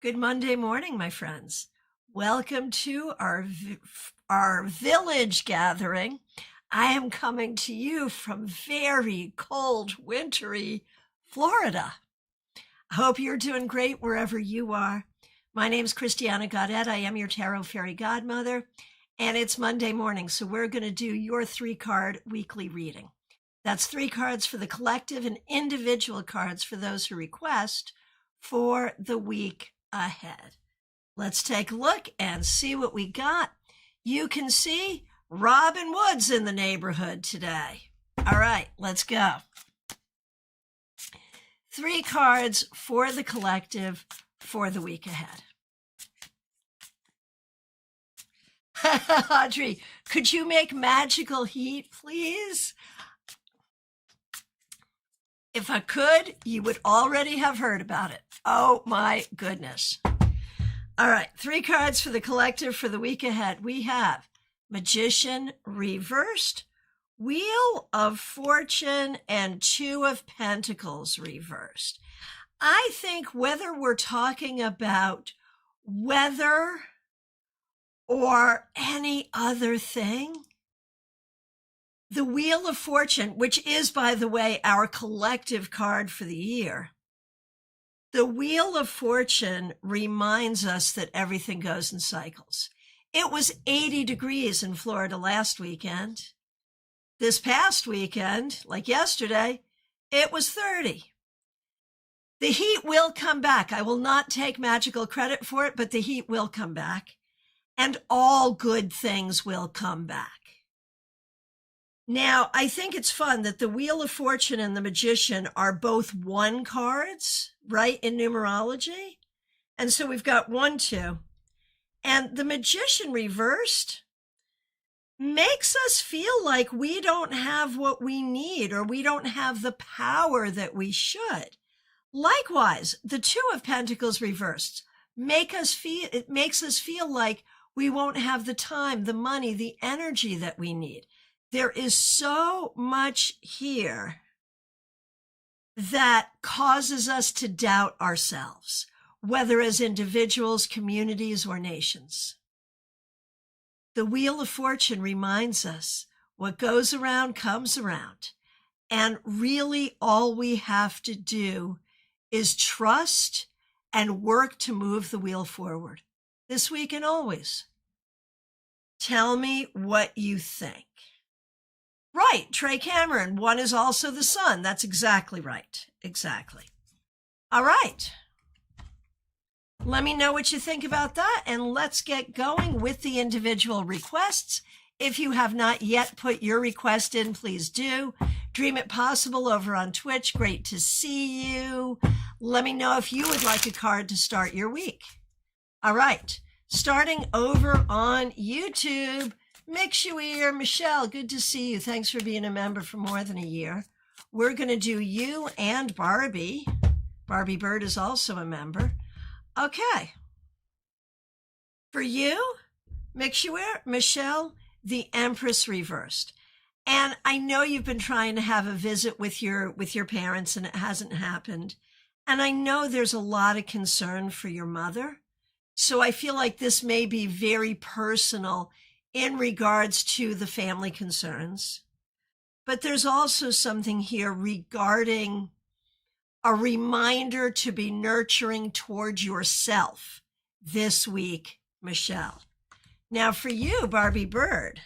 Good Monday morning, my friends. Welcome to our village gathering. I am coming to you from very cold, wintry Florida. I hope you're doing great wherever you are. My name's Christiana Gaudet. I am your tarot fairy godmother, and it's Monday morning, so we're going to do your 3-card weekly reading. That's 3 cards for the collective and individual cards for those who request for the week ahead. Let's take a look and see what we got. You can see Robin Wood's in the neighborhood today. All right, let's go. 3 cards for the collective for the week ahead. Audrey, could you make magical heat, please? If I could, you would already have heard about it. Oh my goodness. All right, 3 cards for the collective for the week ahead. We have Magician reversed, Wheel of Fortune, and 2 of Pentacles reversed. I think whether we're talking about weather or any other thing, the Wheel of Fortune, which is, by the way, our collective card for the year, the Wheel of Fortune reminds us that everything goes in cycles. It was 80 degrees in Florida last weekend. This past weekend, like yesterday, it was 30. The heat will come back. I will not take magical credit for it, but the heat will come back, and all good things will come back. Now, I think it's fun that the Wheel of Fortune and the Magician are both 1 cards, right, in numerology. And so we've got 1, 2. And the Magician reversed makes us feel like we don't have what we need, or we don't have the power that we should. Likewise, the 2 of Pentacles reversed makes us feel like we won't have the time, the money, the energy that we need. There is so much here that causes us to doubt ourselves, whether as individuals, communities, or nations. The Wheel of Fortune reminds us what goes around comes around. And really all we have to do is trust and work to move the wheel forward, this week and always. Tell me what you think. Right, Trey Cameron, 1 is also the sun. That's exactly right. Exactly. All right. Let me know what you think about that, and let's get going with the individual requests. If you have not yet put your request in, please do. Dream It Possible over on Twitch. Great to see you. Let me know if you would like a card to start your week. All right. Starting over on YouTube, Mixuir, Michelle, good to see you. Thanks for being a member for more than a year. We're going to do you and Barbie. Barbie Bird is also a member. Okay. For you, Mixuir, Michelle, the Empress reversed. And I know you've been trying to have a visit with your parents and it hasn't happened. And I know there's a lot of concern for your mother. So I feel like this may be very personal in regards to the family concerns. But there's also something here regarding a reminder to be nurturing towards yourself this week, Michelle. Now for you, Barbie Bird,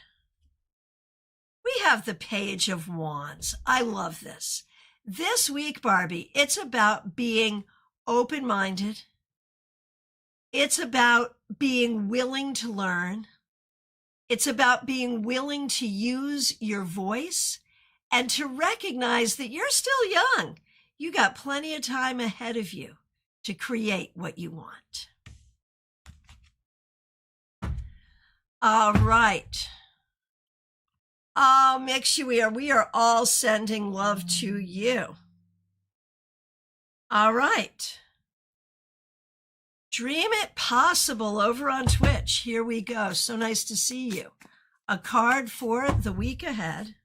we have the Page of Wands. I love this. This week, Barbie, it's about being open-minded. It's about being willing to learn. It's about being willing to use your voice and to recognize that you're still young. You got plenty of time ahead of you to create what you want. All right. Oh, Mixuir, we are all sending love to you. All right. Dream It Possible over on Twitch. Here we go. So nice to see you. A card for the week ahead.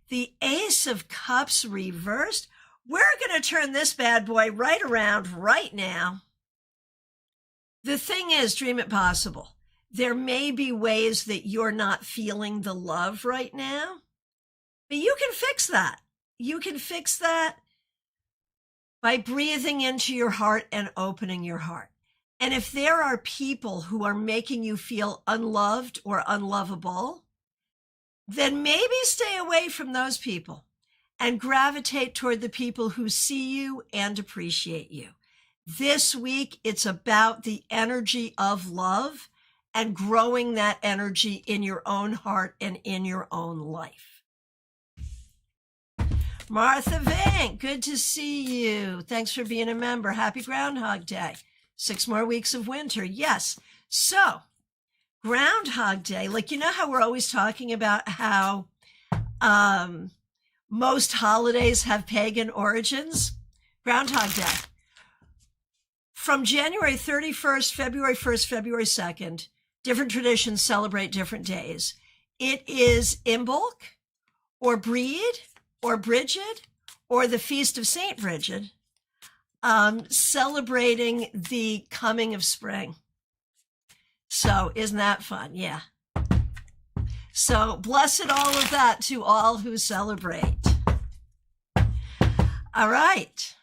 The Ace of Cups reversed. We're going to turn this bad boy right around right now. The thing is, dream it possible. There may be ways that you're not feeling the love right now, but you can fix that. You can fix that by breathing into your heart and opening your heart. And if there are people who are making you feel unloved or unlovable, then maybe stay away from those people and gravitate toward the people who see you and appreciate you. This week, it's about the energy of love and growing that energy in your own heart and in your own life. Martha Vink, good to see you. Thanks for being a member. Happy Groundhog Day. 6 more weeks of winter. Yes. So, Groundhog Day, like, you know how we're always talking about how most holidays have pagan origins? Groundhog Day. From January 31st, February 1st, February 2nd, different traditions celebrate different days. It is Imbolc or Breed or Bridget or the Feast of Saint Bridget, celebrating the coming of spring. So isn't that fun? Yeah. So blessed all of that to all who celebrate. All right.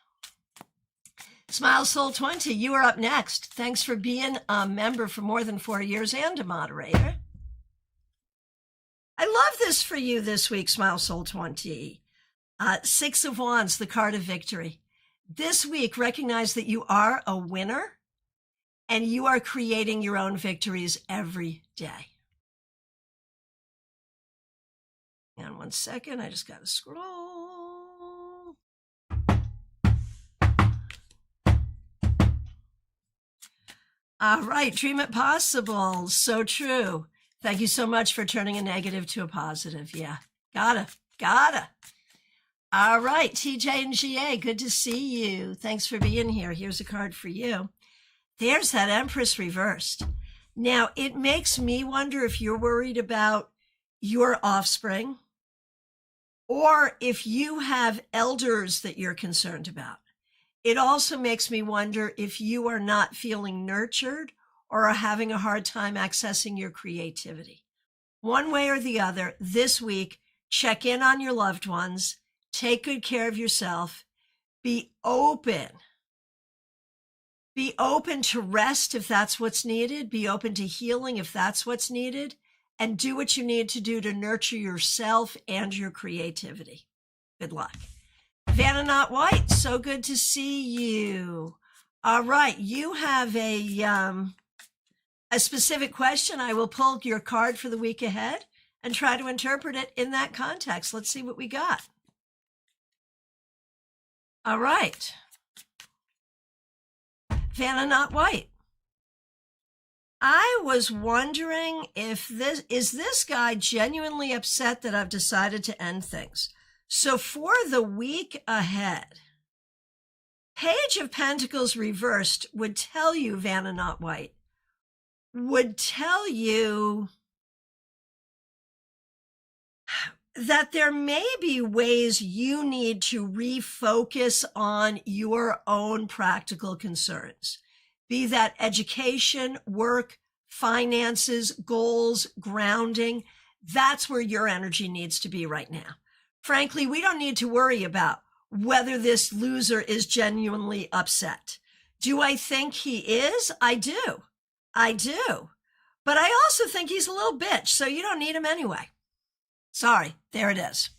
Smile Soul 20, you are up next. Thanks for being a member for more than 4 years and a moderator. I love this for you this week, Smile Soul 20. 6 of Wands, the card of victory. This week, recognize that you are a winner and you are creating your own victories every day. Hang on 1 second, I just got to scroll. All right, dream it possible. So true. Thank you so much for turning a negative to a positive. Yeah, gotta. All right, TJ and GA, good to see you. Thanks for being here. Here's a card for you. There's that Empress reversed. Now, it makes me wonder if you're worried about your offspring or if you have elders that you're concerned about. It also makes me wonder if you are not feeling nurtured or are having a hard time accessing your creativity. One way or the other, this week, check in on your loved ones, take good care of yourself, be open. Be open to rest if that's what's needed, be open to healing if that's what's needed, and do what you need to do to nurture yourself and your creativity. Good luck. Vanna Not White, so good to see you. All right, you have a specific question. I will pull your card for the week ahead and try to interpret it in that context. Let's see what we got. All right. Vanna Not White. I was wondering if this guy genuinely upset that I've decided to end things. So for the week ahead, Page of Pentacles reversed would tell you, Vanna Not White, would tell you that there may be ways you need to refocus on your own practical concerns, be that education, work, finances, goals, grounding. That's where your energy needs to be right now. Frankly, we don't need to worry about whether this loser is genuinely upset. Do I think he is? I do. But I also think he's a little bitch, so you don't need him anyway. Sorry, there it is.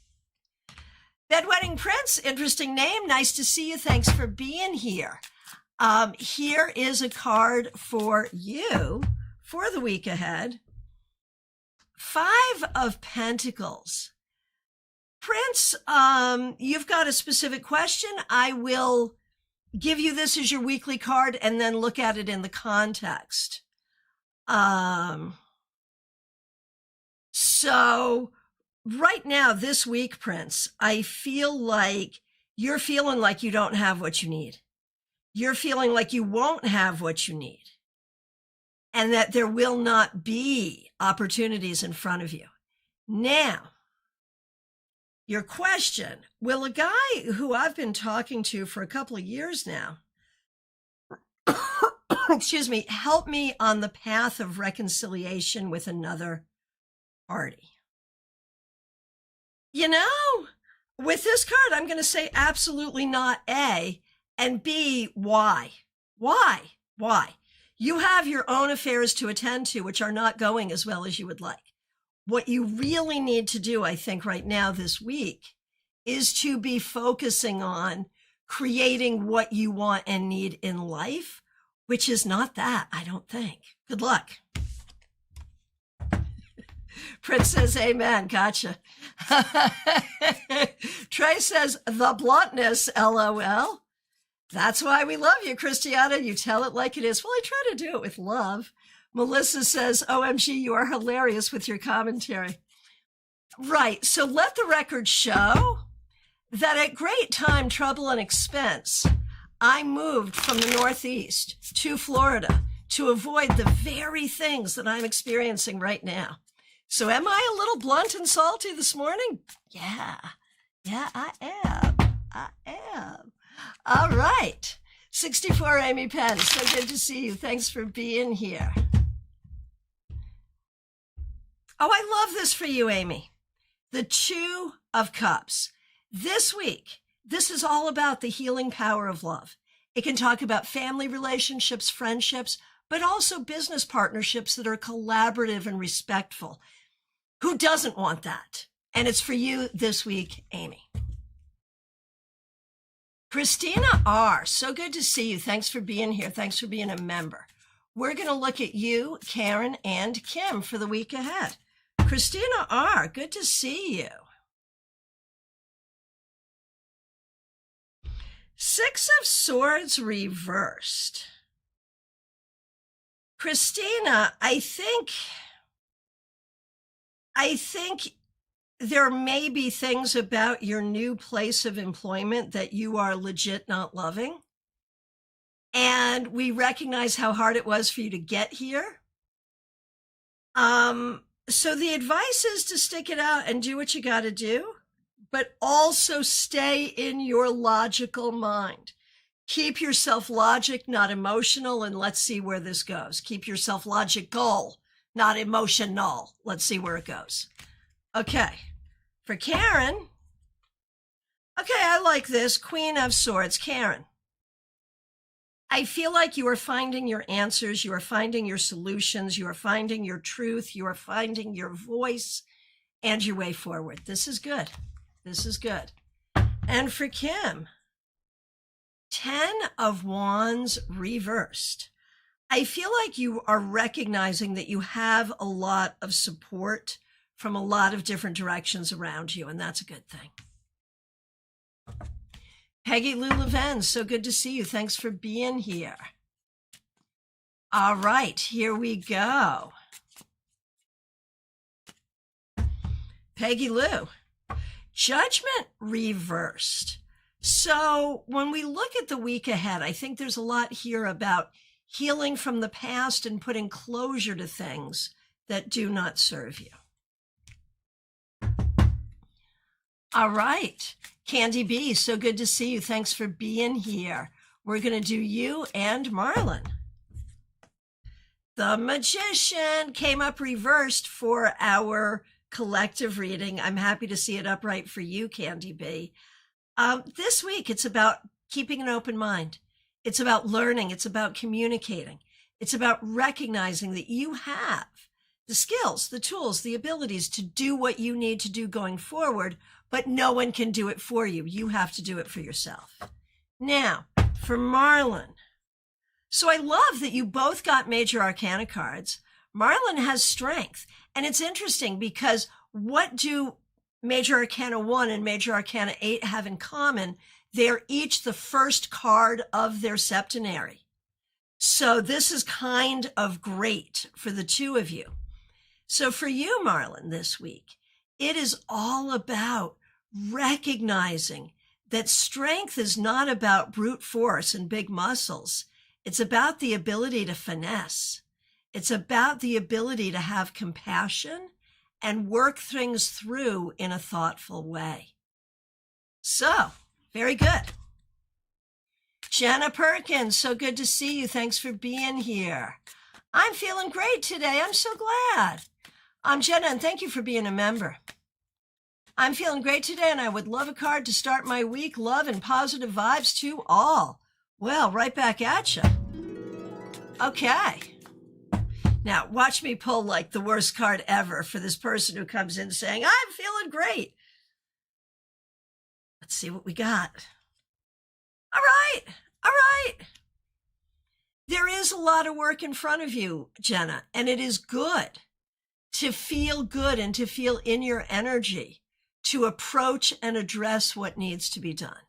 Bedwetting Prince, interesting name. Nice to see you. Thanks for being here. Here is a card for you for the week ahead. 5 of Pentacles. Prince, you've got a specific question. I will give you this as your weekly card and then look at it in the context. So right now, this week, Prince, I feel like you're feeling like you don't have what you need. You're feeling like you won't have what you need and that there will not be opportunities in front of you. Now, your question, will a guy who I've been talking to for a couple of years now, excuse me, help me on the path of reconciliation with another party. You know, with this card, I'm going to say absolutely not A, and B, why? Why? Why? You have your own affairs to attend to, which are not going as well as you would like. What you really need to do, I think, right now this week is to be focusing on creating what you want and need in life, which is not that, I don't think. Good luck. Prince says, amen. Gotcha. Trey says, the bluntness, LOL. That's why we love you, Christiana. You tell it like it is. Well, I try to do it with love. Melissa says, OMG, you are hilarious with your commentary. Right. So let the record show that at great time, trouble, and expense, I moved from the Northeast to Florida to avoid the very things that I'm experiencing right now. So am I a little blunt and salty this morning? Yeah, I am. All right. 64 Amy Penn, so good to see you. Thanks for being here. Oh, I love this for you, Amy. The Two of Cups. This week, this is all about the healing power of love. It can talk about family relationships, friendships, but also business partnerships that are collaborative and respectful. Who doesn't want that? And it's for you this week, Amy. Christina R., so good to see you. Thanks for being here. Thanks for being a member. We're going to look at you, Karen, and Kim for the week ahead. Christina R., good to see you. Six of Swords reversed. Christina, I think there may be things about your new place of employment that you are legit not loving. And we recognize how hard it was for you to get here. So the advice is to stick it out and do what you got to do, but also stay in your logical mind. Keep yourself logic, not emotional, and let's see where this goes. Keep yourself logical, not emotional. Let's see where it goes. Okay, for Karen. Okay, I like this. Queen of Swords, Karen. I feel like you are finding your answers. You are finding your solutions. You are finding your truth. You are finding your voice and your way forward. This is good. This is good. And for Kim, 10 of Wands reversed. I feel like you are recognizing that you have a lot of support from a lot of different directions around you, and that's a good thing. Peggy Lou Leven, so good to see you. Thanks for being here. All right, here we go. Peggy Lou, Judgment reversed. So when we look at the week ahead, I think there's a lot here about healing from the past and putting closure to things that do not serve you. All right. Candy B, so good to see you. Thanks for being here. We're going to do you and Marlon. The Magician came up reversed for our collective reading. I'm happy to see it upright for you, Candy B. This week, it's about keeping an open mind. It's about learning. It's about communicating. It's about recognizing that you have the skills, the tools, the abilities to do what you need to do going forward, but no one can do it for you. You have to do it for yourself. Now, for Marlon. So I love that you both got Major Arcana cards. Marlon has strength. And it's interesting because what do Major Arcana 1 and Major Arcana 8 have in common? They're each the first card of their septenary. So this is kind of great for the two of you. So for you, Marlon, this week, it is all about recognizing that strength is not about brute force and big muscles. It's about the ability to finesse. It's about the ability to have compassion and work things through in a thoughtful way. So, very good. Jenna Perkins, so good to see you. Thanks for being here. I'm feeling great today. I'm so glad. I'm Jenna, and thank you for being a member. I'm feeling great today, and I would love a card to start my week. Love and positive vibes to all. Well, right back at you. Okay. Now, watch me pull like the worst card ever for this person who comes in saying, I'm feeling great. Let's see what we got. All right. All right. There is a lot of work in front of you, Jenna, and it is good to feel good and to feel in your energy to approach and address what needs to be done.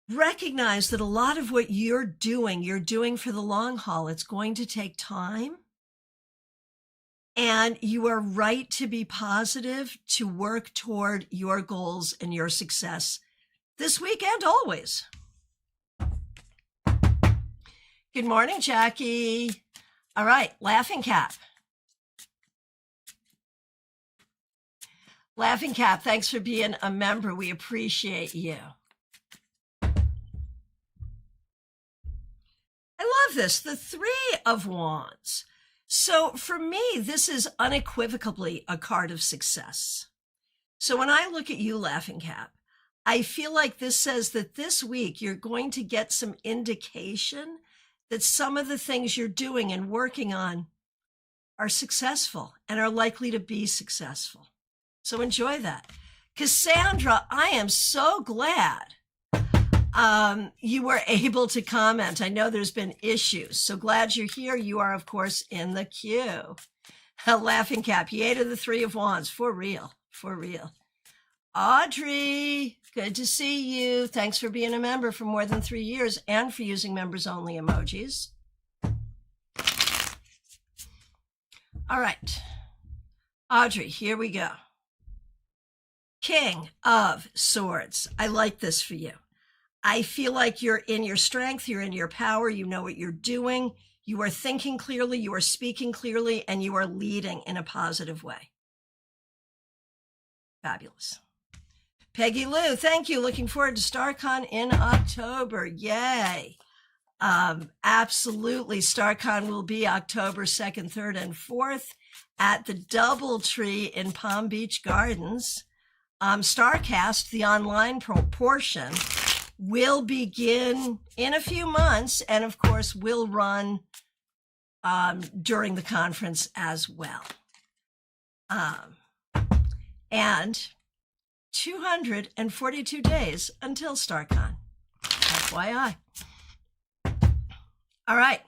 Recognize that a lot of what you're doing for the long haul. It's going to take time. And you are right to be positive, to work toward your goals and your success this week and always. Good morning, Jackie. All right, Laughing Cap. Laughing Cap, thanks for being a member. We appreciate you. I love this, the Three of Wands. So for me, this is unequivocally a card of success. So when I look at you, Laughing Cap, I feel like this says that this week you're going to get some indication that some of the things you're doing and working on are successful and are likely to be successful. So enjoy that. Cassandra, I am so glad you were able to comment. I know there's been issues. So glad you're here. You are, of course, in the queue. Laughing Cap, yay to the Three of Wands. For real. For real. Audrey, good to see you. Thanks for being a member for more than 3 years and for using members only emojis. All right. Audrey, here we go. King of Swords. I like this for you. I feel like you're in your strength, you're in your power, you know what you're doing, you are thinking clearly, you are speaking clearly, and you are leading in a positive way. Fabulous. Peggy Lou, thank you. Looking forward to StaarCon in October. Yay. Absolutely. StaarCon will be October 2nd, 3rd, and 4th at the DoubleTree in Palm Beach Gardens. StarCast, the online portion, will begin in a few months and, of course, will run during the conference as well. And 242 days until StaarCon. FYI. All right.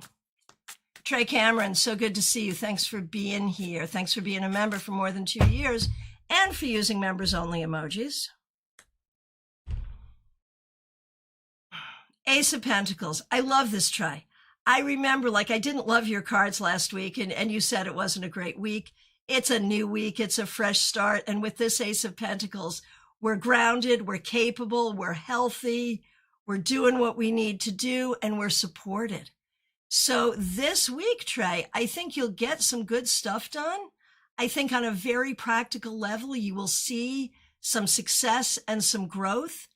Trey Cameron, so good to see you. Thanks for being here. Thanks for being a member for more than 2 years and for using members only emojis. Ace of Pentacles. I love this, Trey. I remember, I didn't love your cards last week, and you said it wasn't a great week. It's a new week. It's a fresh start. And with this Ace of Pentacles, we're grounded, we're capable, we're healthy, we're doing what we need to do, and we're supported. So this week, Trey, I think you'll get some good stuff done. I think on a very practical level, you will see some success and some growth,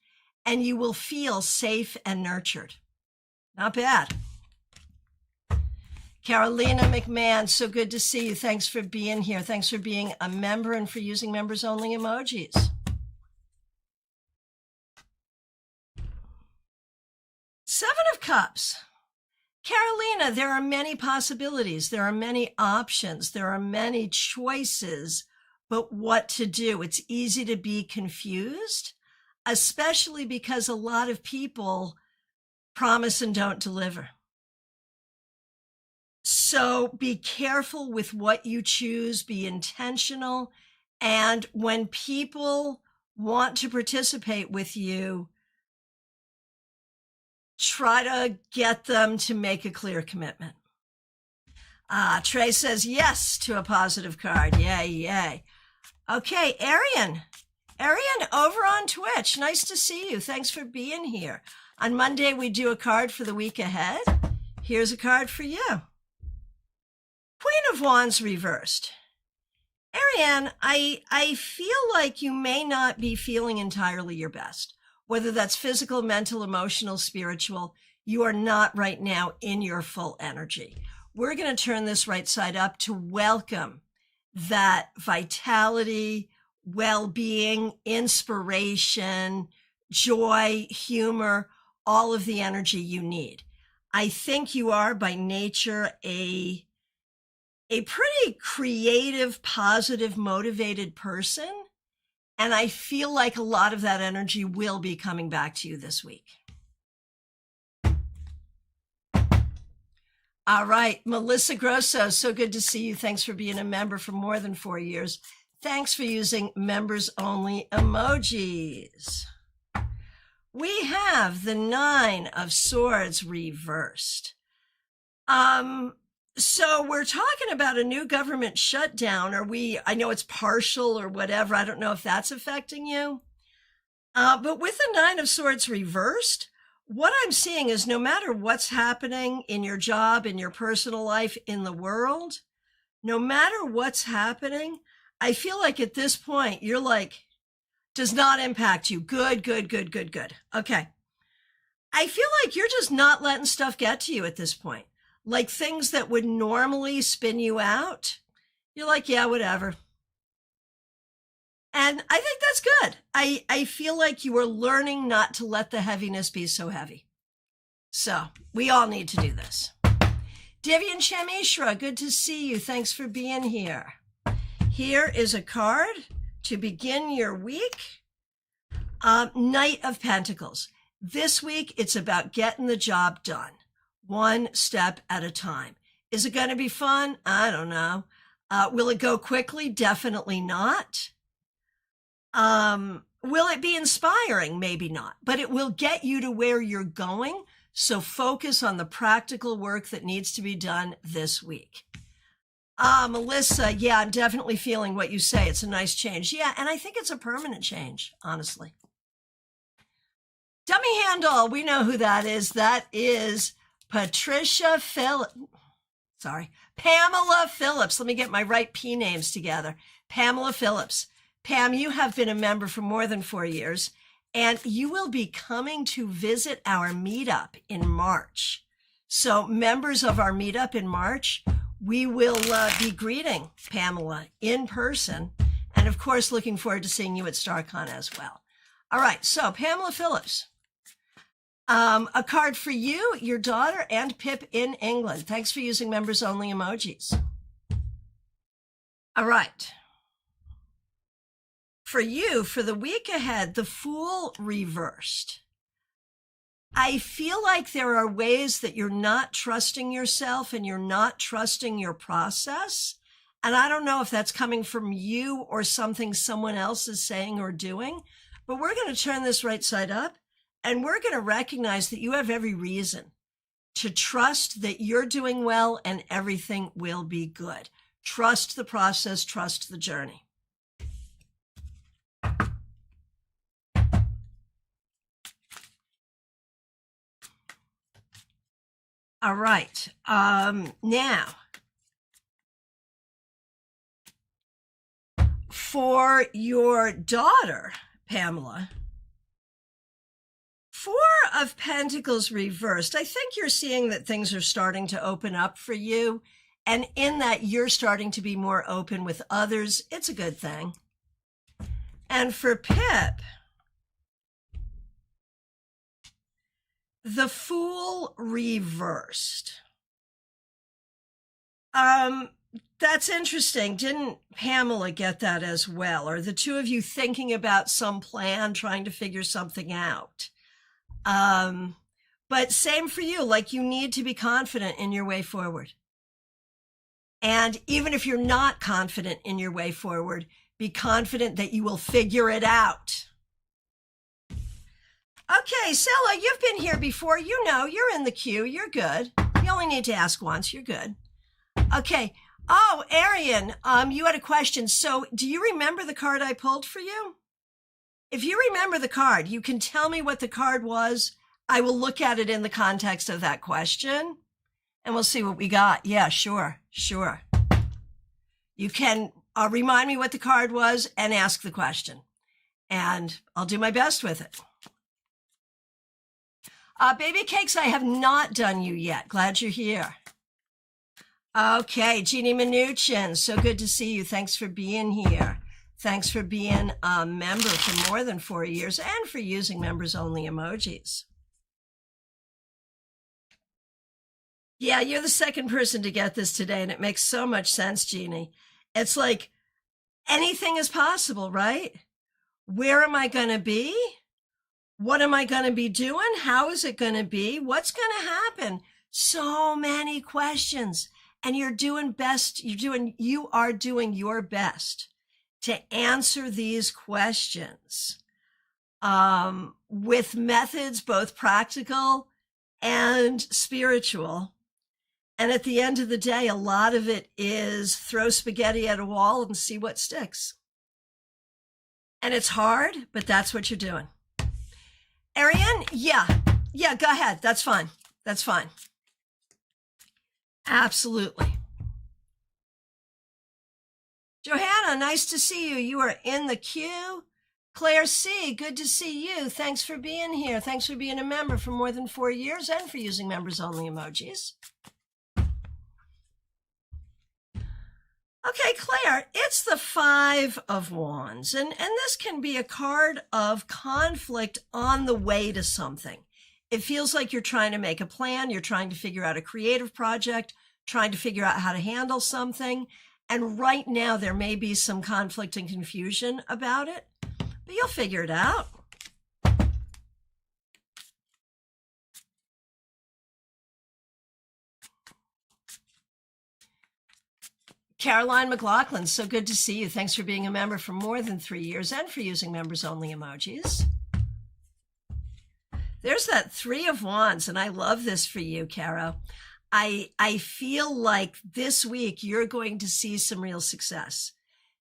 and you will feel safe and nurtured. Not bad. Carolina McMahon, so good to see you. Thanks for being here. Thanks for being a member and for using members only emojis. Seven of Cups. Carolina, there are many possibilities. There are many options. There are many choices, but what to do? It's easy to be confused, especially because a lot of people promise and don't deliver. So be careful with what you choose, be intentional. And when people want to participate with you, try to get them to make a clear commitment. Trey says yes to a positive card. Yay, yay. Okay, Arian. Arian, over on Twitch. Nice to see you. Thanks for being here. On Monday, we do a card for the week ahead. Here's a card for you. Queen of Wands reversed. Ariane, I feel like you may not be feeling entirely your best. whether that's physical, mental, emotional, spiritual, you are not right now in your full energy. We're going to turn this right side up to welcome that vitality, well-being, inspiration, joy, humor, all of the energy you need. I think you are by nature a pretty creative, positive, motivated person. And I feel like a lot of that energy will be coming back to you this week. All right, Melissa Grosso, so good to see you. Thanks for being a member for more than 4 years. Thanks for using members only emojis. We have the 9 of Swords reversed. So we're talking about a new government shutdown. I know it's partial or whatever. I don't know if that's affecting you. But with the 9 of Swords reversed, what I'm seeing is no matter what's happening in your job, in your personal life, in the world, no matter what's happening, I feel like at this point, you're like, does not impact you. Good, good, good, good, good. Okay. I feel like you're just not letting stuff get to you at this point. Like things that would normally spin you out, you're like, yeah, whatever. And I think that's good. I feel like you are learning not to let the heaviness be so heavy. So we all need to do this. Divyan Shamishra, good to see you. Thanks for being here. Here is a card to begin your week. Knight of Pentacles. This week, it's about getting the job done, one step at a time. Is it going to be fun? I don't know. Will it go quickly? Definitely not. Will it be inspiring? Maybe not, but it will get you to where you're going. So focus on the practical work that needs to be done this week. Melissa, yeah, I'm definitely feeling what you say. It's a nice change. Yeah, and I think it's a permanent change, honestly. Dummy handle, we know who that is. That is Pamela Phillips. Let me get my right P names together. Pamela Phillips. Pam, you have been a member for more than 4 years, and you will be coming to visit our meetup in March. So members of our meetup in March, we will be greeting Pamela in person. And of course, looking forward to seeing you at StaarCon as well. All right, so Pamela Phillips. A card for you, your daughter, and Pip in England. Thanks for using members only emojis. All right. For you, for the week ahead, the Fool reversed. I feel like there are ways that you're not trusting yourself and you're not trusting your process. And I don't know if that's coming from you or something someone else is saying or doing, but we're going to turn this right side up and we're going to recognize that you have every reason to trust that you're doing well and everything will be good. Trust the process, trust the journey. All right. Now, for your daughter, Pamela, 4 of Pentacles reversed. I think you're seeing that things are starting to open up for you. And in that, you're starting to be more open with others. It's a good thing. And for Pip, the Fool reversed. That's interesting. Didn't Pamela get that as well? Are the two of you thinking about some plan, trying to figure something out? But same for you, like you need to be confident in your way forward. And even if you're not confident in your way forward, be confident that you will figure it out. Okay, Sella, you've been here before. You know, you're in the queue. You're good. You only need to ask once. You're good. Okay. Oh, Arian, you had a question. So do you remember the card I pulled for you? If you remember the card, you can tell me what the card was. I will look at it in the context of that question, and we'll see what we got. Yeah, sure. You can remind me what the card was and ask the question, and I'll do my best with it. Baby Cakes, I have not done you yet. Glad you're here. Okay, Jeannie Mnuchin, so good to see you. Thanks for being here. Thanks for being a member for more than 4 years and for using members-only emojis. Yeah, you're the second person to get this today, and it makes so much sense, Jeannie. It's like anything is possible, right? Where am I going to be? What am I going to be doing? How is it going to be? What's going to happen? So many questions. And you are doing your best to answer these questions with methods, both practical and spiritual. And at the end of the day, a lot of it is throw spaghetti at a wall and see what sticks. And it's hard, but that's what you're doing. Ariane, yeah, go ahead. That's fine. That's fine. Absolutely. Johanna, nice to see you. You are in the queue. Claire C., good to see you. Thanks for being here. Thanks for being a member for more than 4 years and for using members-only emojis. Okay, Claire, it's the 5 of Wands, and this can be a card of conflict on the way to something. It feels like you're trying to make a plan, you're trying to figure out a creative project, trying to figure out how to handle something, and right now there may be some conflict and confusion about it, but you'll figure it out. Caroline McLaughlin, so good to see you. Thanks for being a member for more than 3 years and for using members-only emojis. There's that 3 of Wands, and I love this for you, Caro. I feel like this week you're going to see some real success.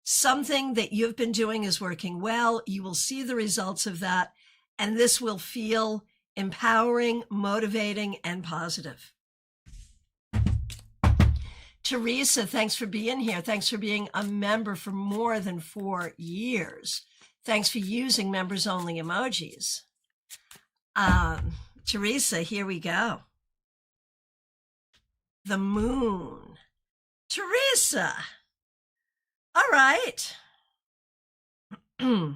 Something that you've been doing is working well. You will see the results of that, and this will feel empowering, motivating, and positive. Teresa, thanks for being here. Thanks for being a member for more than 4 years. Thanks for using members-only emojis. Teresa, here we go. The moon. Teresa. All right. All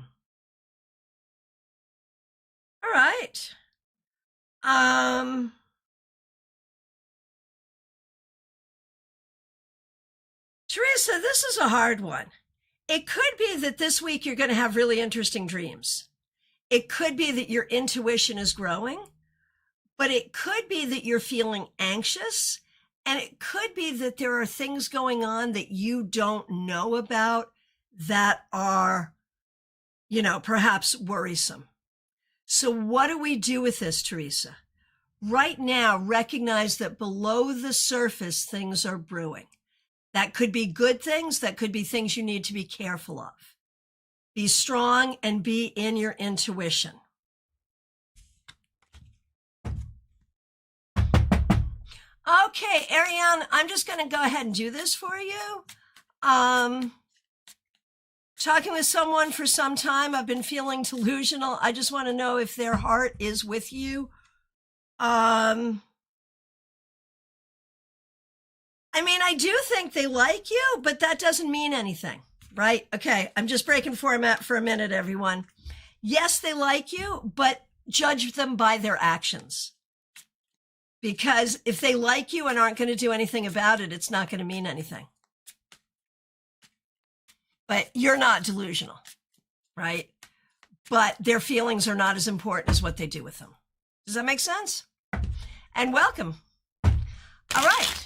right. Teresa, this is a hard one. It could be that this week you're going to have really interesting dreams. It could be that your intuition is growing, but it could be that you're feeling anxious, and it could be that there are things going on that you don't know about that are, perhaps worrisome. So what do we do with this, Teresa? Right now, recognize that below the surface, things are brewing. That could be good things. That could be things you need to be careful of. Be strong and be in your intuition. Okay, Ariane, I'm just going to go ahead and do this for you. Talking with someone for some time, I've been feeling delusional. I just want to know if their heart is with you. I do think they like you, but that doesn't mean anything, right? Okay, I'm just breaking format for a minute, everyone. Yes, they like you, but judge them by their actions. Because if they like you and aren't going to do anything about it, it's not going to mean anything. But you're not delusional, right? But their feelings are not as important as what they do with them. Does that make sense? And welcome. All right.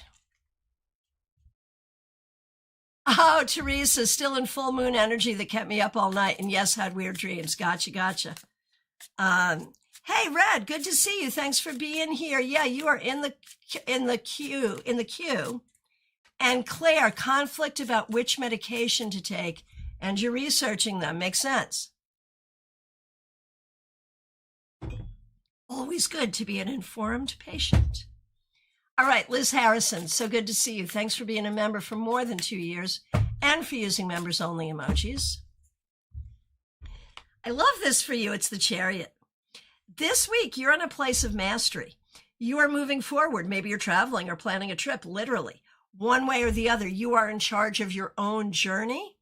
Oh, Teresa, still in full moon energy that kept me up all night. And yes, had weird dreams. Gotcha. Hey, Red, good to see you. Thanks for being here. Yeah, you are in the queue. And Claire, conflict about which medication to take, and you're researching them. Makes sense. Always good to be an informed patient. All right, Liz Harrison, so good to see you. Thanks for being a member for more than 2 years and for using members-only emojis. I love this for you. It's the Chariot. This week, you're in a place of mastery. You are moving forward. Maybe you're traveling or planning a trip, literally. One way or the other, you are in charge of your own journey,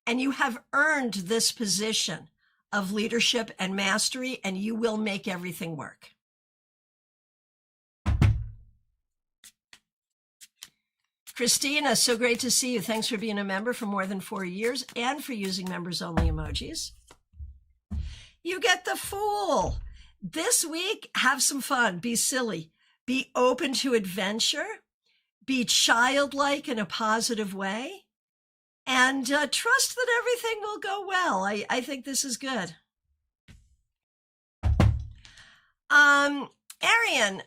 and you have earned this position of leadership and mastery, and you will make everything work. Christina, so great to see you. Thanks for being a member for more than 4 years and for using members-only emojis. You get the Fool. This week, have some fun. Be silly. Be open to adventure. Be childlike in a positive way. And trust that everything will go well. I think this is good. Arian,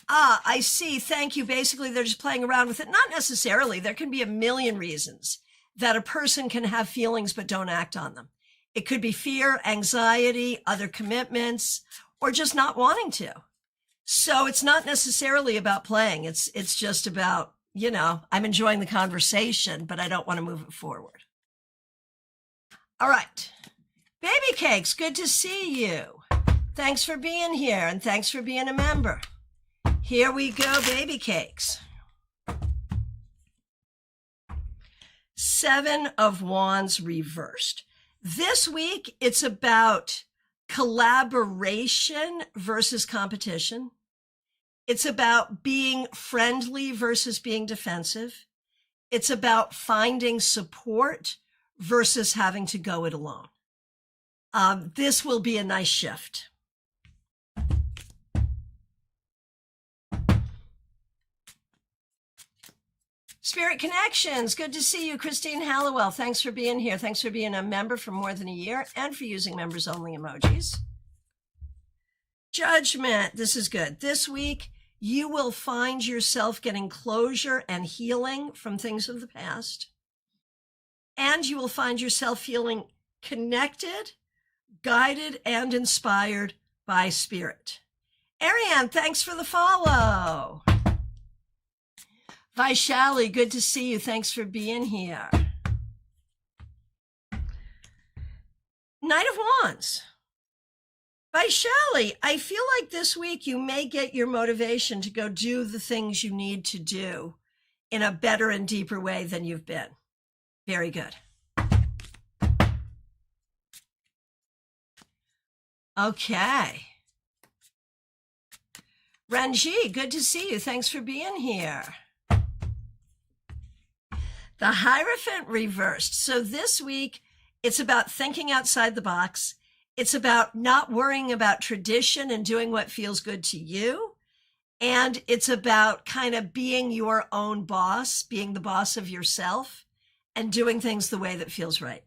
I see. Thank you. Basically, they're just playing around with it. Not necessarily. There can be a million reasons that a person can have feelings but don't act on them. It could be fear, anxiety, other commitments, or just not wanting to. So it's not necessarily about playing. It's just about, I'm enjoying the conversation, but I don't want to move it forward. All right. Baby Cakes, good to see you. Thanks for being here, and thanks for being a member. Here we go, Baby Cakes. 7 of Wands reversed. This week, it's about collaboration versus competition. It's about being friendly versus being defensive. It's about finding support versus having to go it alone. This will be a nice shift. Spirit Connections, good to see you. Christine Hallowell, thanks for being here. Thanks for being a member for more than a year and for using members-only emojis. Judgment, this is good. This week, you will find yourself getting closure and healing from things of the past. And you will find yourself feeling connected, guided, and inspired by Spirit. Ariane, thanks for the follow. Vaishali, good to see you. Thanks for being here. Knight of Wands. Vaishali, I feel like this week you may get your motivation to go do the things you need to do in a better and deeper way than you've been. Very good. Okay. Ranji, good to see you. Thanks for being here. The Hierophant reversed. So this week, it's about thinking outside the box. It's about not worrying about tradition and doing what feels good to you. And it's about kind of being your own boss, being the boss of yourself, and doing things the way that feels right.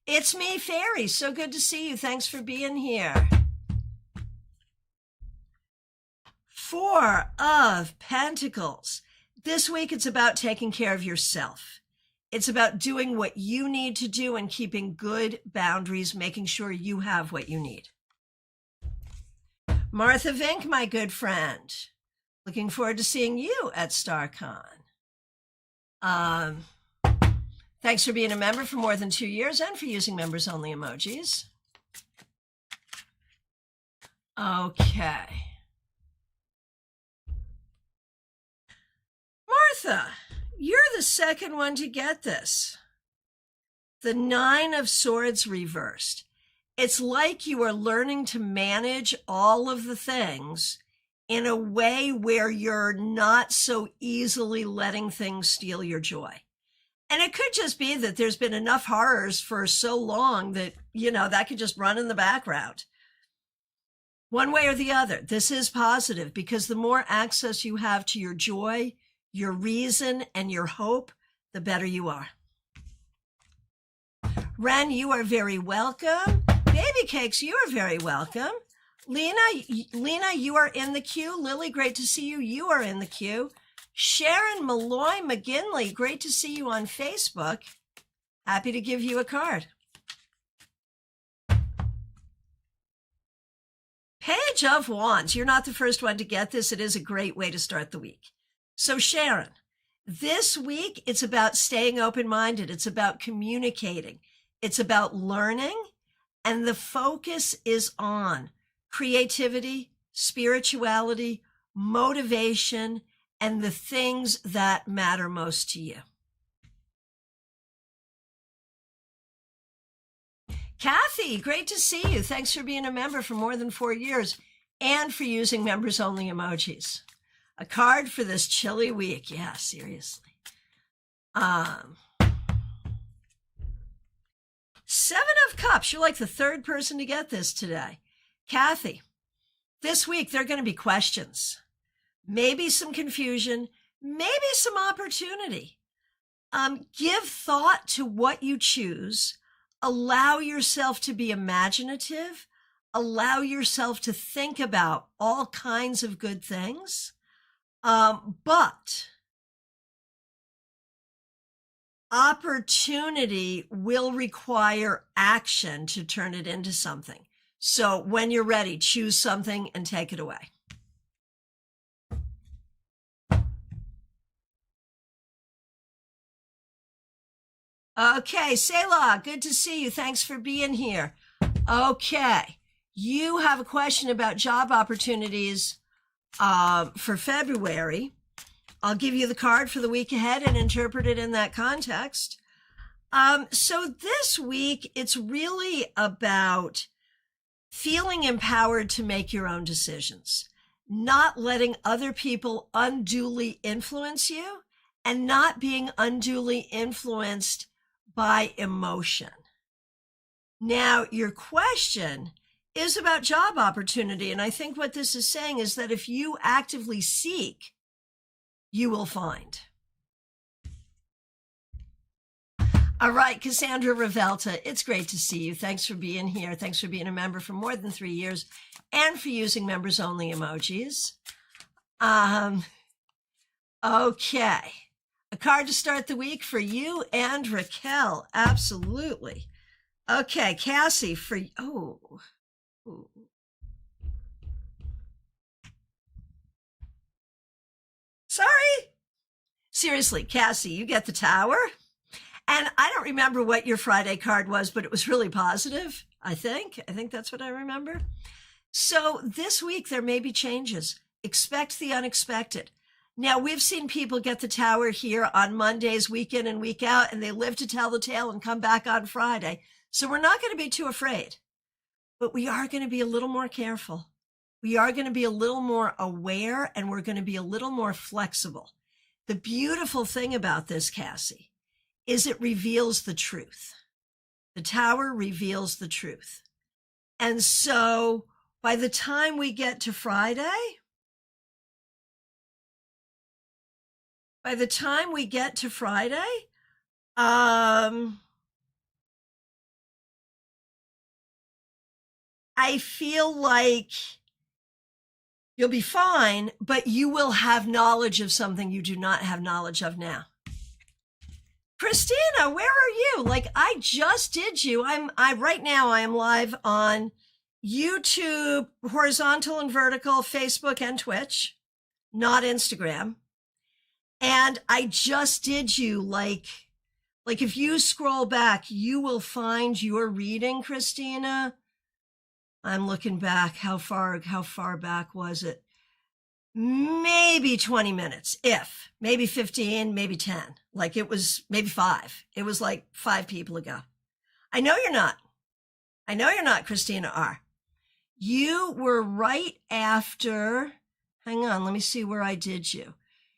It's me, Fairy. So good to see you. Thanks for being here. 4 of Pentacles. This week, it's about taking care of yourself. It's about doing what you need to do and keeping good boundaries, making sure you have what you need. Martha Vink, my good friend. Looking forward to seeing you at StaarCon. Thanks for being a member for more than 2 years and for using members-only emojis. Okay. Martha, you're the second one to get this. The 9 of Swords reversed. It's like you are learning to manage all of the things in a way where you're not so easily letting things steal your joy. And it could just be that there's been enough horrors for so long that, that could just run in the background. One way or the other, this is positive because the more access you have to your joy, your reason, and your hope, the better you are. Ren, you are very welcome. Baby Cakes, you are very welcome. Lena, you are in the queue. Lily, great to see you. You are in the queue. Sharon Malloy McGinley, great to see you on Facebook. Happy to give you a card. Page of Wands. You're not the first one to get this. It is a great way to start the week. So Sharon, this week, it's about staying open-minded. It's about communicating. It's about learning. And the focus is on creativity, spirituality, motivation, and the things that matter most to you. Kathy, great to see you. Thanks for being a member for more than 4 years and for using members-only emojis. A card for this chilly week. Yeah, seriously. 7 of Cups. You're like the third person to get this today. Kathy, this week there are going to be questions. Maybe some confusion, maybe some opportunity. Give thought to what you choose. Allow yourself to be imaginative. Allow yourself to think about all kinds of good things. But opportunity will require action to turn it into something. So when you're ready, choose something and take it away. Okay, Selah, good to see you. Thanks for being here. Okay, you have a question about job opportunities for February. I'll give you the card for the week ahead and interpret it in that context. So this week, it's really about feeling empowered to make your own decisions, not letting other people unduly influence you, and not being unduly influenced by emotion. Now, your question is about job opportunity, and I think what this is saying is that if you actively seek, you will find. All right, Cassandra Revelta, it's great to see you. Thanks for being here. Thanks for being a member for more than 3 years and for using members-only emojis. Okay. A card to start the week for you and Raquel. Absolutely. Okay, Cassie, for Sorry. Seriously, Cassie, you get the Tower. And I don't remember what your Friday card was, but it was really positive, I think. I think that's what I remember. So this week, there may be changes. Expect the unexpected. Now, we've seen people get the Tower here on Mondays, week in and week out, and they live to tell the tale and come back on Friday. So we're not going to be too afraid, but we are going to be a little more careful. We are going to be a little more aware, and we're going to be a little more flexible. The beautiful thing about this, Cassie, is it reveals the truth. The Tower reveals the truth. And so by the time we get to Friday, I feel like you'll be fine, but you will have knowledge of something you do not have knowledge of now. Christina, where are you? Like, I just did you. Right now I am live on YouTube, horizontal and vertical, Facebook and Twitch, not Instagram. And I just did you. Like if you scroll back, you will find your reading, Christina. I'm looking back. How far back was it? Maybe 20 minutes, if maybe 15, maybe 10. Like it was maybe 5. It was like 5 people ago. I know you're not, Christina R. You were right after, hang on, let me see where I did you.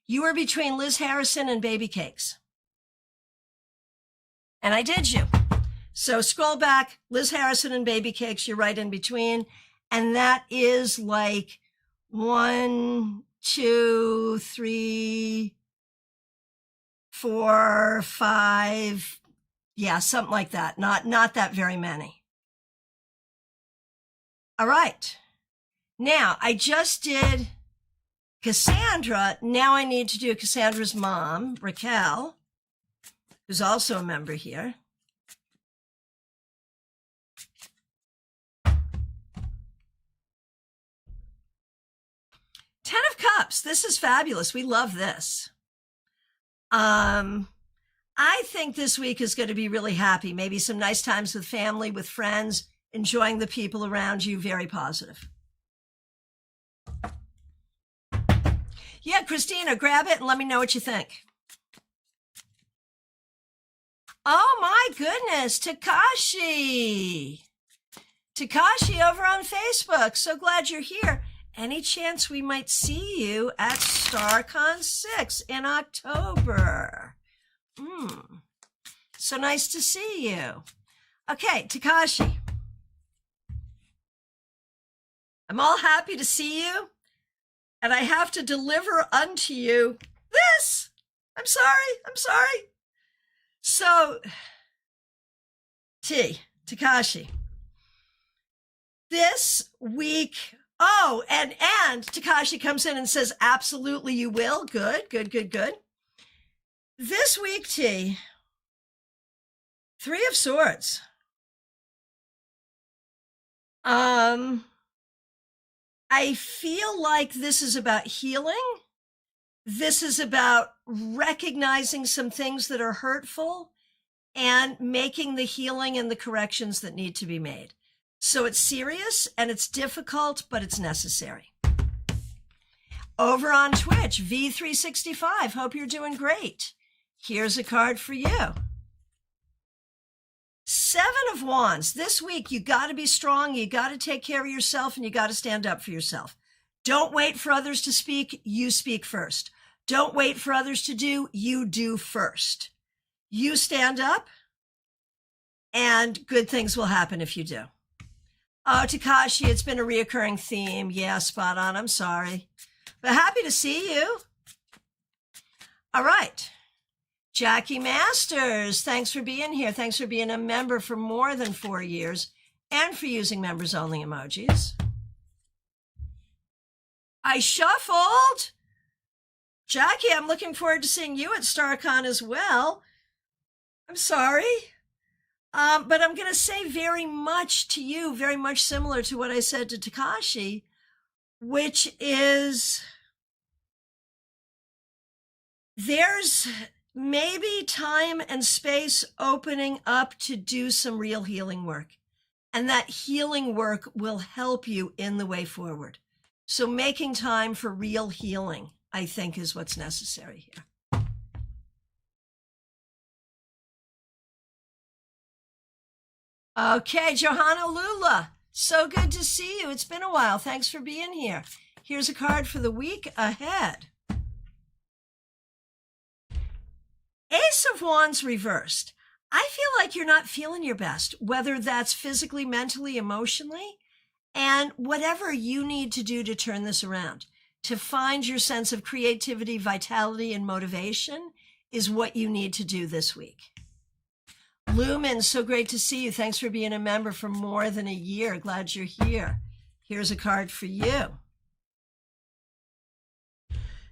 You were between Liz Harrison and Baby Cakes. And I did you. So scroll back, Liz Harrison and Baby Cakes, you're right in between. And that is like 1, 2, 3, 4, 5. Yeah, something like that. Not that very many. All right. Now I just did Cassandra. Now I need to do Cassandra's mom, Raquel, who's also a member here. Ten of Cups. This is fabulous. We love this. I think this week is going to be really happy. Maybe some nice times with family, with friends, enjoying the people around you, very positive. Yeah, Christina, grab it and let me know what you think. Oh my goodness, Takashi. Takashi over on Facebook. So glad you're here. Any chance we might see you at StaarCon 6 in October? So nice to see you. Okay, Takashi. I'm all happy to see you, and I have to deliver unto you this. I'm sorry. So, Takashi, this week, and Takashi comes in and says, absolutely you will. Good. This week, Three of Swords. I feel like this is about healing. This is about recognizing some things that are hurtful and making the healing and the corrections that need to be made. So it's serious and it's difficult, but it's necessary. Over on Twitch, V365, hope you're doing great. Here's a card for you. Seven of Wands. This week, you got to be strong. You got to take care of yourself and you got to stand up for yourself. Don't wait for others to speak. You speak first. Don't wait for others to do. You do first. You stand up and good things will happen if you do. Oh, Takashi, it's been a reoccurring theme. Yeah, spot on. I'm sorry. But happy to see you. All right. Jackie Masters, thanks for being here. Thanks for being a member for more than 4 years and for using members only emojis. I shuffled. Jackie, I'm looking forward to seeing you at StaarCon as well. I'm sorry. But I'm going to say very much to you, very much similar to what I said to Takashi, which is there's maybe time and space opening up to do some real healing work. And that healing work will help you in the way forward. So making time for real healing, I think, is what's necessary here. Okay, Johanna Lula, so good to see you. It's been a while. Thanks for being here. Here's a card for the week ahead. Ace of Wands reversed. I feel like you're not feeling your best, whether that's physically, mentally, emotionally, and whatever you need to do to turn this around, to find your sense of creativity, vitality, and motivation is what you need to do this week. Lumen, so great to see you. Thanks for being a member for more than a year. Glad you're here. Here's a card for you.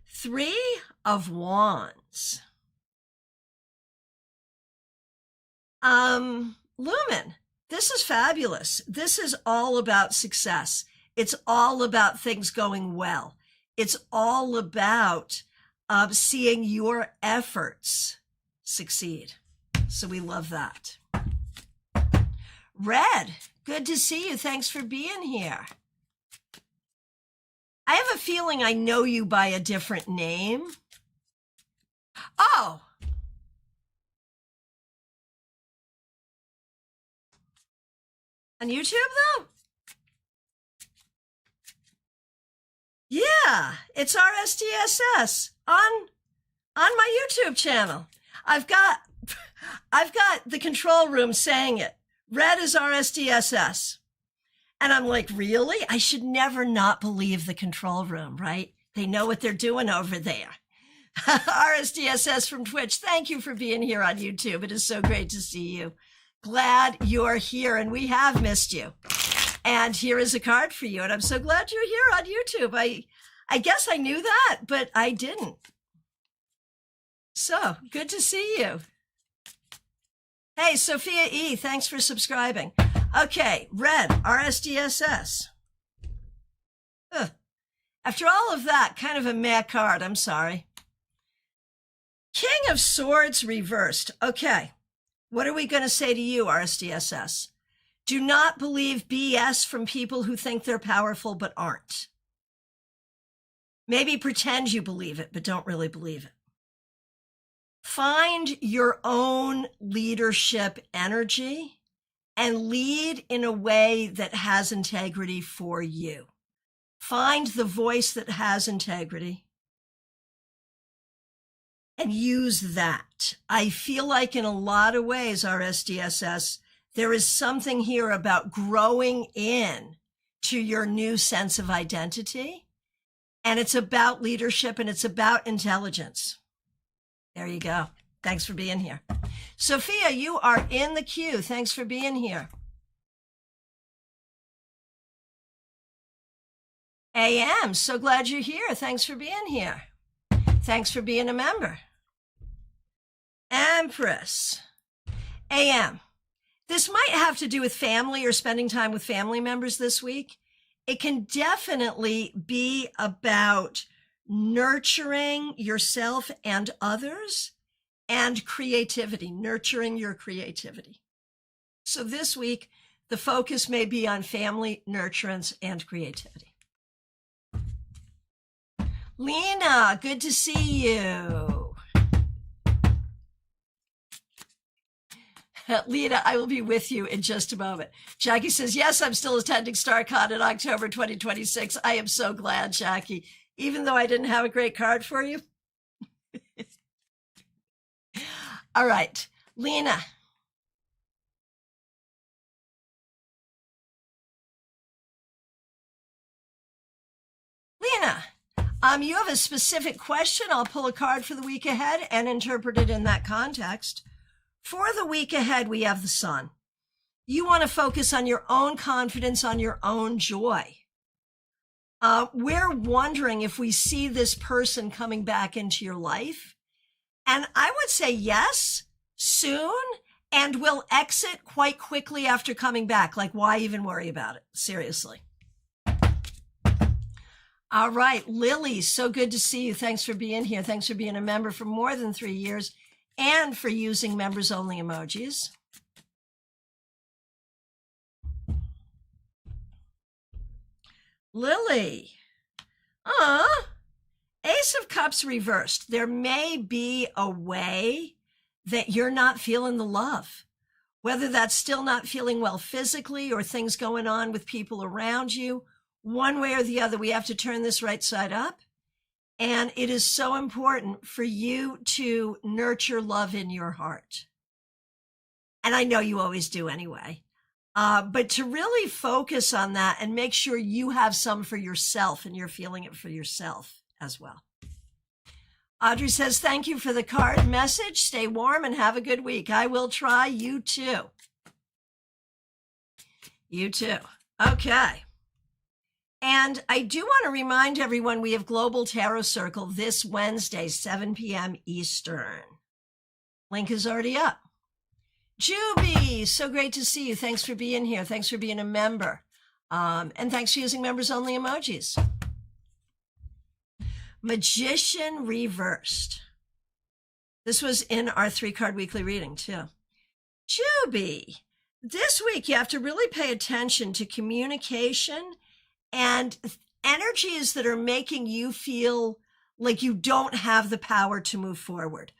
Three of Wands. Lumen, this is fabulous. This is all about success. It's all about things going well. It's all about seeing your efforts succeed. So we love that. Red, good to see you. Thanks for being here. I have a feeling I know you by a different name. Oh, on YouTube, though? Yeah, it's RSDSS on my YouTube channel. I've got the control room saying it. Red is RSDSS. And I'm like, really? I should never not believe the control room, right? They know what they're doing over there. RSDSS from Twitch, thank you for being here on YouTube. It is so great to see you. Glad you're here, and we have missed you. And here is a card for you, and I'm so glad you're here on YouTube. I guess I knew that, but I didn't. So, good to see you. Hey, Sophia E., thanks for subscribing. Okay, Red, RSDSS. After all of that, kind of a meh card, I'm sorry. King of Swords reversed. Okay, what are we going to say to you, RSDSS? Do not believe BS from people who think they're powerful but aren't. Maybe pretend you believe it, but don't really believe it. Find your own leadership energy and lead in a way that has integrity for you. Find the voice that has integrity and use that. I feel like in a lot of ways, our SDSS, there is something here about growing in to your new sense of identity. And it's about leadership and it's about intelligence. There you go. Thanks for being here. Sophia, you are in the queue. Thanks for being here. AM, so glad you're here. Thanks for being here. Thanks for being a member. Empress. AM, this might have to do with family or spending time with family members this week. It can definitely be about nurturing yourself and others and creativity, nurturing your creativity. So this week, the focus may be on family, nurturance, and creativity. Lena, good to see you. Lena, I will be with you in just a moment. Jackie says, yes, I'm still attending StaarCon in October 2026. I am so glad, Jackie, even though I didn't have a great card for you. All right, Lena. Lena, you have a specific question. I'll pull a card for the week ahead and interpret it in that context. For the week ahead, we have the Sun. You want to focus on your own confidence, on your own joy. We're wondering if we see this person coming back into your life. And I would say yes, soon, and will exit quite quickly after coming back. Like, why even worry about it? Seriously. All right, Lily, so good to see you. Thanks for being here. Thanks for being a member for more than 3 years and for using members-only emojis. Lily. Ace of Cups reversed. There may be a way that you're not feeling the love, whether that's still not feeling well physically or things going on with people around you. One way or the other, we have to turn this right side up. And it is so important for you to nurture love in your heart. And I know you always do anyway. But to really focus on that and make sure you have some for yourself and you're feeling it for yourself as well. Audrey says, thank you for the card message. Stay warm and have a good week. I will try. You too. You too. Okay. And I do want to remind everyone we have Global Tarot Circle this Wednesday, 7 p.m. Eastern. Link is already up. Juby, so great to see you. Thanks for being here. Thanks for being a member. And thanks for using members-only emojis. Magician reversed. This was in our 3-card weekly reading, too. Juby, this week you have to really pay attention to communication and energies that are making you feel like you don't have the power to move forward.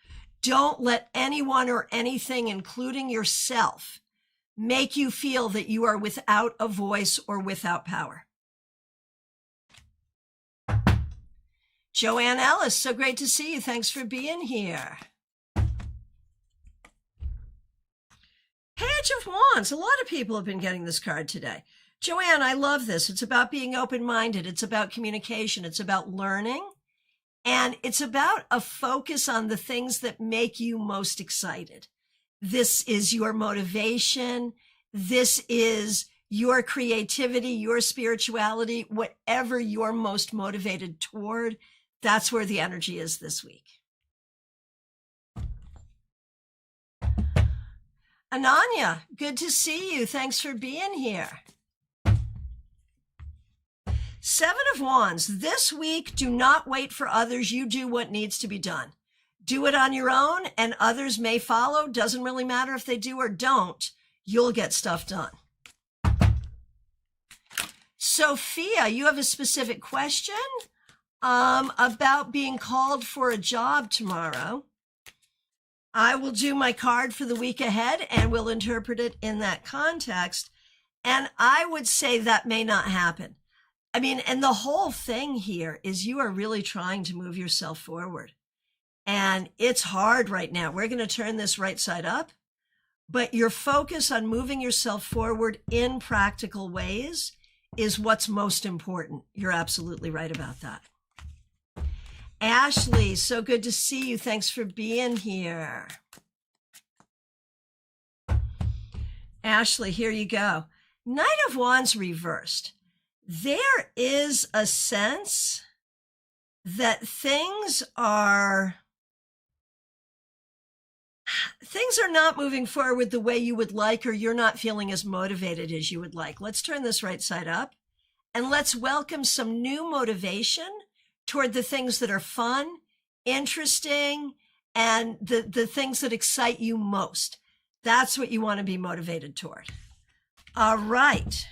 Don't let anyone or anything, including yourself, make you feel that you are without a voice or without power. Joanne Ellis, so great to see you. Thanks for being here. Page of Wands. A lot of people have been getting this card today. Joanne, I love this. It's about being open-minded. It's about communication. It's about learning. And it's about a focus on the things that make you most excited. This is your motivation. This is your creativity, your spirituality, whatever you're most motivated toward. That's where the energy is this week. Ananya, good to see you. Thanks for being here. 7 of Wands. This week, do not wait for others. You do what needs to be done. Do it on your own, and others may follow. Doesn't really matter if they do or don't. You'll get stuff done. Sophia, you have a specific question about being called for a job tomorrow. I will do my card for the week ahead and we'll interpret it in that context. And I would say that may not happen. I mean, and the whole thing here is you are really trying to move yourself forward. And it's hard right now. We're going to turn this right side up, but your focus on moving yourself forward in practical ways is what's most important. You're absolutely right about that. Ashley, so good to see you. Thanks for being here. Ashley, here you go. Knight of Wands reversed. There is a sense that things are not moving forward the way you would like, or you're not feeling as motivated as you would like. Let's turn this right side up and let's welcome some new motivation toward the things that are fun, interesting, and the things that excite you most. That's what you want to be motivated toward. All right.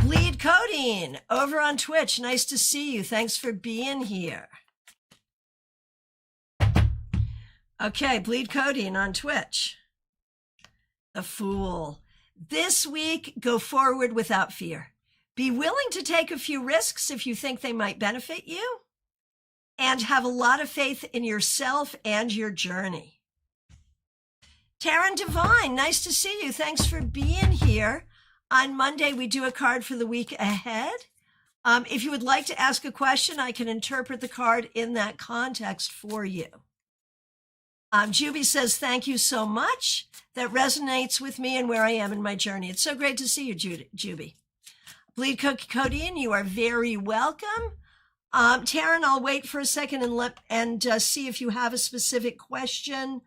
Bleed Codeine over on Twitch. Nice to see you. Thanks for being here. Okay, Bleed Codeine on Twitch. The Fool. This week, go forward without fear. Be willing to take a few risks if you think they might benefit you, and have a lot of faith in yourself and your journey. Taryn Divine, nice to see you. Thanks for being here. On Monday, we do a card for the week ahead. If you would like to ask a question, I can interpret the card in that context for you. Juby says, thank you so much. That resonates with me and where I am in my journey. It's so great to see you, Juby. Bleed Codeine, you are very welcome. Taryn, I'll wait for a second and see if you have a specific question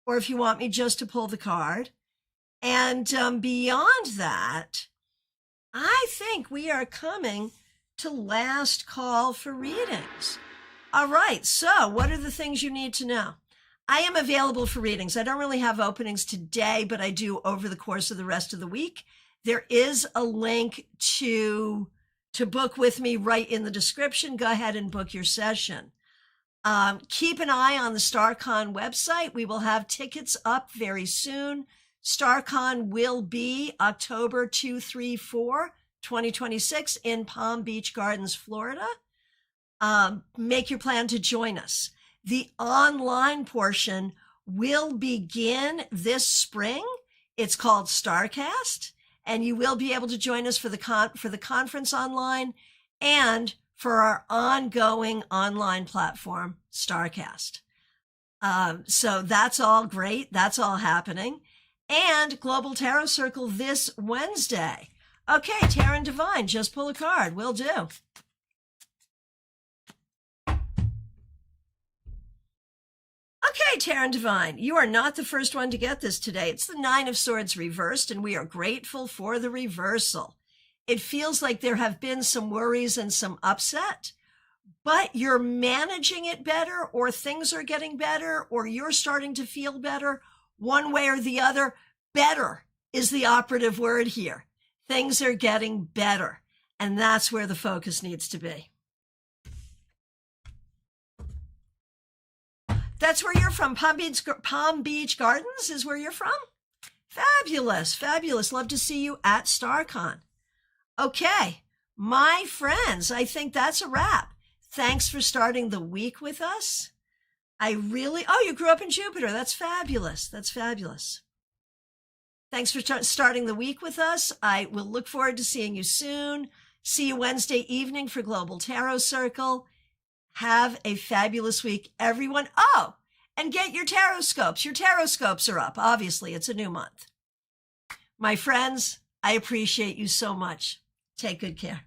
or if you want me just to pull the card. And beyond that, I think we are coming to last call for readings. All right, so what are the things you need to know? I am available for readings. I don't really have openings today, but I do over the course of the rest of the week. There is a link to book with me right in the description. Go ahead and book your session. Keep an eye on the StaarCon website. We will have tickets up very soon. StaarCon will be October 2, 3, 4, 2026 in Palm Beach Gardens, Florida. Make your plan to join us. The online portion will begin this spring. It's called StaarCast, and you will be able to join us for the conference online and for our ongoing online platform, StaarCast. So that's all great. That's all happening. And Global Tarot Circle this Wednesday. Okay, Taryn Divine, just pull a card. Will do. Okay, Taryn Divine, you are not the first one to get this today. It's the Nine of Swords reversed, and we are grateful for the reversal. It feels like there have been some worries and some upset, but you're managing it better, or things are getting better, or you're starting to feel better. One way or the other, better is the operative word here. Things are getting better, and that's where the focus needs to be. That's where you're from. Palm Beach Gardens is where you're from? Fabulous, fabulous. Love to see you at StaarCon. Okay, my friends, I think that's a wrap. Thanks for starting the week with us. Oh, you grew up in Jupiter. That's fabulous. That's fabulous. Thanks for starting the week with us. I will look forward to seeing you soon. See you Wednesday evening for Global Tarot Circle. Have a fabulous week, everyone. Oh, and get your tarot scopes. Your tarot scopes are up. Obviously, it's a new month. My friends, I appreciate you so much. Take good care.